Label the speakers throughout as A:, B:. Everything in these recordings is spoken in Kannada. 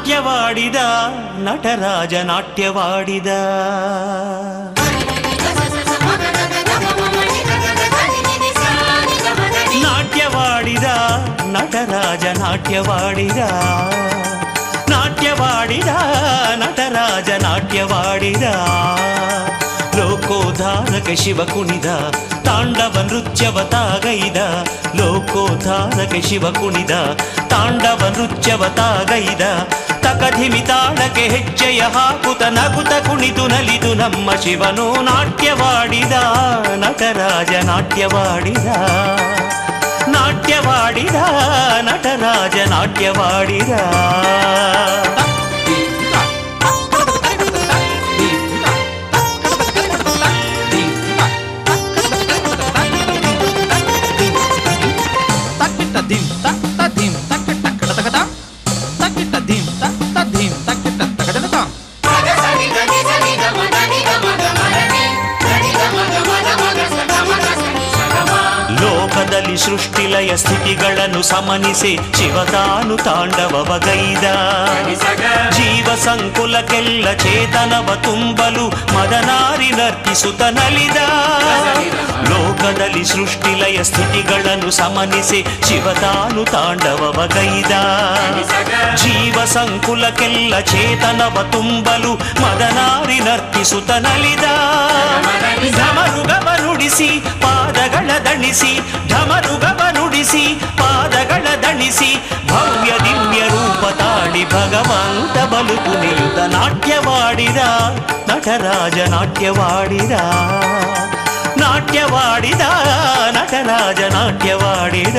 A: ನಾಟ್ಯವಾಡಿದ ನಟರಾಜ ನಾಟ್ಯವಾಡಿದ. ನಾಟ್ಯವಾಡಿದ ನಟರಾಜ ನಾಟ್ಯವಾಡಿದ. ನಾಟ್ಯವಾಡಿದ ನಟರಾಜ ನಾಟ್ಯವಾಡಿದ. ಲೋಕೋದ್ಧಾರಕ ಶಿವ ಕುಣಿದ ತಾಂಡವ ನೃತ್ಯವ ತಾಗೈದ. ಲೋಕೋದ್ಧಾರಕ ಶಿವ ಕುಣಿದ ತಾಂಡವ ನೃತ್ಯವ ತಾಗೈದ. ತಕಧಿಮಿ ತಾಳಕ್ಕೆ ಹೆಜ್ಜೆಯ ಹಾಕುತ ನಗುತ ಕುಣಿದು ನಲಿದು ನಮ್ಮ ಶಿವನು ನಾಟ್ಯವಾಡಿದ ನಟರಾಜ ನಾಟ್ಯವಾಡಿದ. ನಾಟ್ಯವಾಡಿದ ನಟರಾಜ ನಾಟ್ಯವಾಡಿದ. ಲೋಕದಲ್ಲಿ ಸೃಷ್ಟಿಲಯ ಸ್ಥಿತಿಗಳನ್ನು ಸಮನಿಸಿ ಶಿವತಾನು ತಾಂಡವಗೈದ. ಜೀವ ಸಂಕುಲಕ್ಕೆಲ್ಲ ಚೇತನವ ತುಂಬಲು ಮದನಾರಿ ನರ್ತಿಸುತ್ತ ನಲಿದ. ಲೋಕದಲ್ಲಿ ಸೃಷ್ಟಿಲಯ ಸ್ಥಿತಿಗಳನ್ನು ಸಮನಿಸಿ ಶಿವತಾನು ತಾಂಡವಗೈದ. ಜೀವ ಸಂಕುಲಕ್ಕೆಲ್ಲ ಚೇತನವ ತುಂಬಲು ಮದನಾರಿ ನರ್ತಿಸುತ್ತ ನಲಿದ. ಢಮರುಗವ ನುಡಿಸಿ ಪಾದಗಳ ದಣಿಸಿ, ಢಮರುಗವ ನುಡಿಸಿ ಪಾದಗಳ ದಣಿಸಿ, ಭವ್ಯ ದಿವ್ಯ ರೂಪ ತಾಳಿ ಭಗವಂತ ಬಲು ಕುಣಿಯುತ್ತ ನಾಟ್ಯವಾಡಿದ ನಟರಾಜ ನಾಟ್ಯವಾಡಿದ. ನಾಟ್ಯವಾಡಿದ ನಟರಾಜ ನಾಟ್ಯವಾಡಿದ.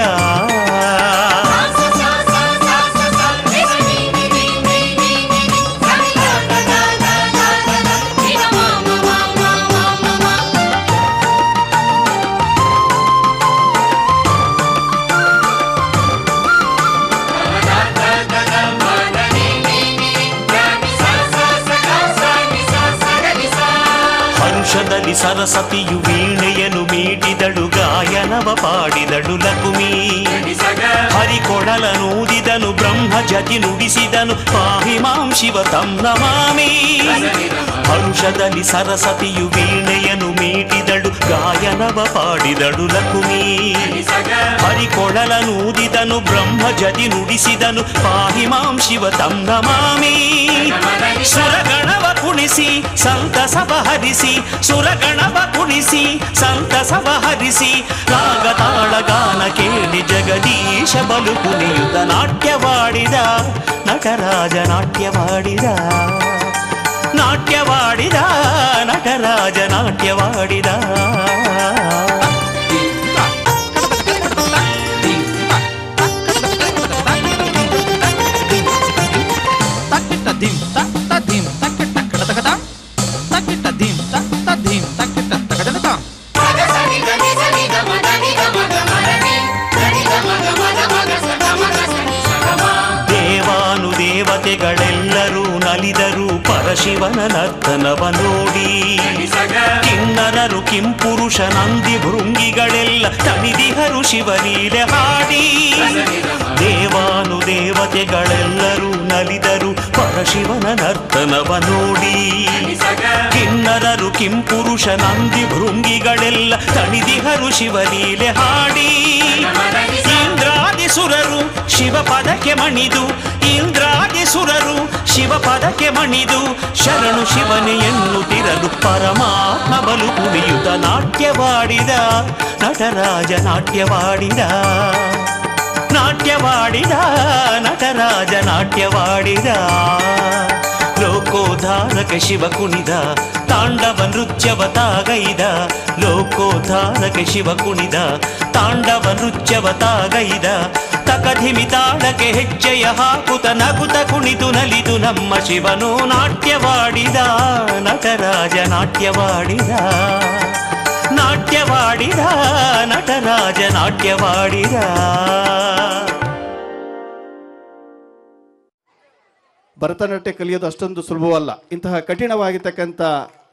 A: ಹರುಷದಲ್ಲಿ ಸರಸ್ವತಿಯು ವೀಣೆಯನ್ನು ಮೀಟಿದಳು, ಗಾಯನವ ಪಾಡಿದಳು ಲಕುಮಿ. ಹರಿಕೊಡಲ ನೂದಿದನು ಬ್ರಹ್ಮ ಜತಿ ನುಡಿಸಿದನು, ಪಾಹಿ ಮಾಂ ಶಿವ ತಂ ನಮಾಮಿ. ಹರುಷದಲ್ಲಿ ಸರಸ್ವತಿಯು ವೀಣೆಯನ್ನು ಮೀಟಿದಳು, ಗಾಯನವ ಪಾಡಿದಳು ಲಕುಮಿ. ಹರಿಕೊಡಲ ನೂದಿದನು ಬ್ರಹ್ಮ ಜತಿ ನುಡಿಸಿದನು, ಪಾಹಿ ಮಾಂ ಶಿವ ತಂ ನಮಾಮಿ. ಸುರಗಣವ ಕುಣಿಸಿ ಸಂತಸವ ಹರಿಸಿ, ಸುರಗಣವ ಕುಣಿಸಿ ಸಂತಸವ ಹರಿಸಿ, ರಾಗ ತಾಳ ಗಾನ ಕೇಳಿ ಜಗದೀಶ ಬಲು ಕುಣಿಯುತ್ತ ನಾಟ್ಯವಾಡಿದ ನಟರಾಜ ನಾಟ್ಯವಾಡಿದ. ನಾಟ್ಯವಾಡಿದ ನಟರಾಜ ನಾಟ್ಯವಾಡಿದ. ದೇವತೆಗಳೆಲ್ಲರೂ ನಲಿದರು ಪರಶಿವನ ನರ್ತನವ ನೋಡಿ. ಕಿನ್ನರರು ಕಿಂಪುರುಷ ನಂದಿ ಭೃಂಗಿಗಳೆಲ್ಲ ತಣಿದಿಹರು ಶಿವಲೀಲೆ ಹಾಡಿ. ದೇವಾನು ದೇವತೆಗಳೆಲ್ಲರೂ ನಲಿದರು ಪರಶಿವನ ನರ್ತನವ ನೋಡಿ. ಕಿನ್ನರರು ಕಿಂಪುರುಷ ನಂದಿ ಭೃಂಗಿಗಳೆಲ್ಲ ತಣಿದಿಹರು ಶಿವಲೀಲೆ ಹಾಡಿ. ಇಂದ್ರಾದಿ ಸುರರು ಶಿವ ಪದಕ್ಕೆ ಮಣಿದು, ಇಂದ್ರಾದಿ ಸುರರು ಶಿವ ಪದಕ್ಕೆ ಮಣಿದು, ಶರಣು ಶಿವನೇ ಎನ್ನುತ್ತಿರಲು ಪರಮಾತ್ಮ ಬಲು ಕುಣಿಯುತ್ತ ನಾಟ್ಯವಾಡಿದ ನಟರಾಜ ನಾಟ್ಯವಾಡಿದ. ನಾಟ್ಯವಾಡಿದ ನಟರಾಜ ನಾಟ್ಯವಾಡಿದ. ಲೋಕೋದ್ಧಾರಕ ಶಿವ ಕುಣಿದ ತಾಂಡವ ನೃತ್ಯವ ತಾಗೈದ. ಲೋಕೋದ್ಧಾರಕ ಶಿವ ಕುಣಿದ ತಾಂಡವ ನೃತ್ಯವ ತಾಗೈದ. ತಕಧಿಮಿ ತಾಳಕ್ಕೆ ಹೆಜ್ಜೆಯ ಹಾಕುತ ನಗುತ ಕುಣಿದು ನಲಿದು ನಮ್ಮ ಶಿವನು ನಾಟ್ಯವಾಡಿದ ನಟರಾಜ ನಾಟ್ಯವಾಡಿದ. ನಾಟ್ಯವಾಡಿದ ನಟರಾಜ ನಾಟ್ಯವಾಡಿದ.
B: ಭರತನಾಟ್ಯ ಕಲಿಯೋದು ಅಷ್ಟೊಂದು ಸುಲಭವಲ್ಲ. ಇಂತಹ ಕಠಿಣವಾಗಿರ್ತಕ್ಕಂಥ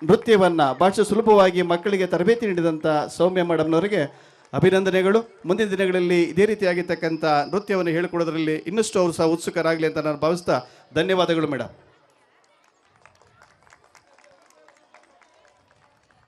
B: ನೃತ್ಯವನ್ನು ಭಾಷೆ ಸುಲಭವಾಗಿ ಮಕ್ಕಳಿಗೆ ತರಬೇತಿ ನೀಡಿದಂಥ ಸೌಮ್ಯ ಮೇಡಮ್ನವರಿಗೆ ಅಭಿನಂದನೆಗಳು. ಮುಂದಿನ ದಿನಗಳಲ್ಲಿ ಇದೇ ರೀತಿಯಾಗಿರ್ತಕ್ಕಂಥ ನೃತ್ಯವನ್ನು ಹೇಳಿಕೊಡೋದ್ರಲ್ಲಿ ಇನ್ನಷ್ಟು ಅವರು ಸಹ ಉತ್ಸುಕರಾಗಲಿ ಅಂತ ನಾನು ಭಾವಿಸ್ತಾ ಧನ್ಯವಾದಗಳು ಮೇಡಮ್.